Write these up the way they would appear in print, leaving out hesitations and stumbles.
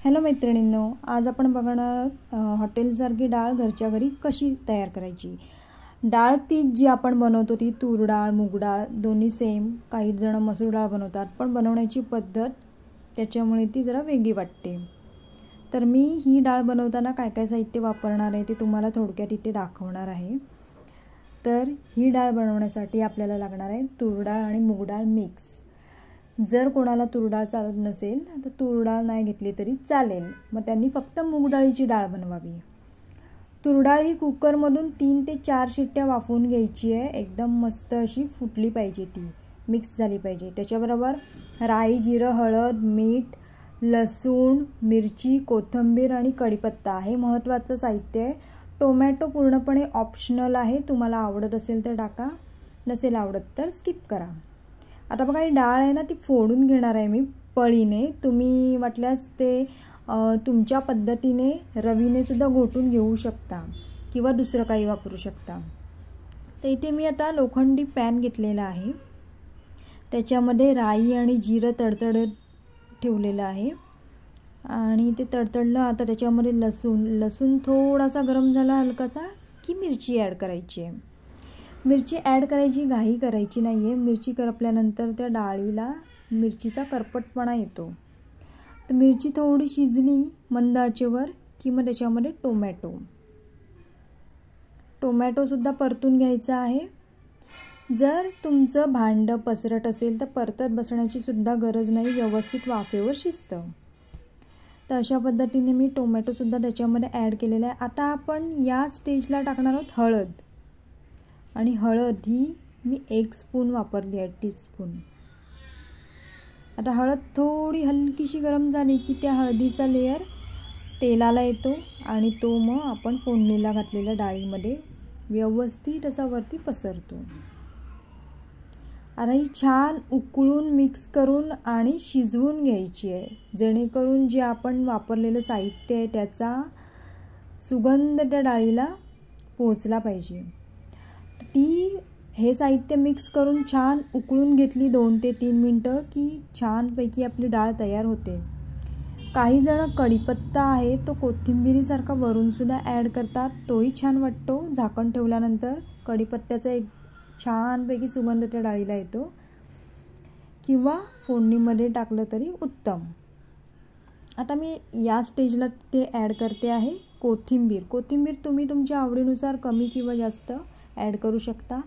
Hello मैत्रिणींनो, आज आपण बघणार आहोत हॉटेलसारखी डाळ घरच्या घरी कशी तयार करायची। डाळ ती जी आपण बनवतो ती तूर डाळ, मूग डाळ दोन्ही सेम, काही जण मसूर डाळ बनवतात, पण बनवण्याची पद्धत त्याच्यामुळे ती जरा वेगळी वाटते। तर मी ही डाळ बनवताना काय काय साहित्य वापरणार आहे ते तुम्हाला थोडक्यात इथे दाखवणार आहे। तर ही डाळ बनवण्यासाठी आपल्याला लागणार आहे तूर डाळ आणि मूग डाळ मिक्स। जर कोणाला तूर डाळ चालत नसेल तर तूर डाळ नाही घेतली तरी चालेल, मग त्यांनी फक्त मूग डाळीची डाळ बनवावी। तूर डाळ ही कुकरमधून 3 ते 4 शिट्ट्या वाफवून घ्यायची आहे। एकदम मस्त अशी फुटली पाहिजे, ती मिक्स झाली पाहिजे। त्याच्याबरोबर राई, जिरं, हळद, मीठ, लसूण, मिरची, कोथिंबीर आणि कढीपत्ता हे महत्त्वाचं साहित्य आहे। टोमॅटो पूर्णपणे ऑप्शनल आहे, तुम्हाला आवडत असेल तर टाका, नसेल आवडत तर स्किप करा। आता बघा, ही डाळ आहे ना ती फोडून घेणार आहे मी पळीने। तुम्ही वाटल्यास ते तुमच्या पद्धतीने रवीने सुद्धा घोटून घेऊ शकता किंवा दुसरं काही वापरू शकता। तर इथे मी आता लोखंडी पॅन घेतलेला आहे, त्याच्यामध्ये राई आणि जिरं तडतडत ठेवलेलं आहे आणि ते तडतडलं। आता त्याच्यामध्ये लसूण थोडासा गरम झाला हलकासा की मिरची ॲड करायची आहे। मिरची ॲड करायची, घाई करायची नाही आहे। मिरची करपल्यानंतर त्या डाळीला मिरचीचा करपटपणा येतो। तर मिरची थोडी शिजली मंद आचेवर की मग त्याच्यामध्ये टोमॅटोसुद्धा परतून घ्यायचा आहे। जर तुमचं भांडं पसरट असेल तर परतत बसण्याची सुद्धा गरज नाही, व्यवस्थित वाफेवर शिजतं। तर अशा पद्धतीने मी टोमॅटोसुद्धा त्याच्यामध्ये ॲड केलेला आहे। आता आपण या स्टेजला टाकणार आहोत हळद, आणि हळद ही मी 1 स्पून वापरली आहे, टीस्पून। आता हळद थोडी हलकीशी गरम झाली की त्या हळदीचा लेयर तेलाला येतो आणि तो मग आपण फोडणीला घातलेल्या डाळीमध्ये व्यवस्थित असा वरती पसरतो। आता ही छान उकळून मिक्स करून आणि शिजवून घ्यायची आहे, जेणेकरून जे आपण वापरलेलं साहित्य आहे त्याचा सुगंध त्या डाळीला पोहोचला पाहिजे। हे साहित्य मिक्स करून छान उकळून घेतली 2 ते 3 मिनटं की छानपैकी आपली डाळ तयार होते। काही जण कढीपत्ता आहे तो कोथिंबीरीसारखा वरूनसुद्धा ॲड करतात, तोही छान वाटतो। झाकण ठेवल्यानंतर कढीपत्त्याचा एक छानपैकी सुगंध त्या डाळीला येतो, किंवा फोडणीमध्ये टाकलं तरी उत्तम। आता मी या स्टेजला ते ॲड करते आहे कोथिंबीर तुम्ही तुमच्या आवडीनुसार कमी किंवा जास्त ॲड करू शकता,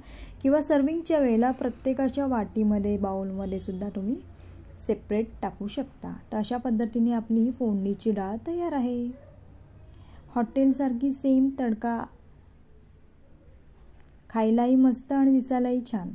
किंवा सर्विंगच्या वेळेला प्रत्येकाच्या वाटीमध्ये बाउलमध्ये सुद्धा तुम्ही सेपरेट टाकू शकता। तर अशा पद्धतीने आपली ही फोडणीची डाळ तयार आहे। हॉटेलसारखी सेम तडका, खायलाही मस्त आणि दिसायलाही छान।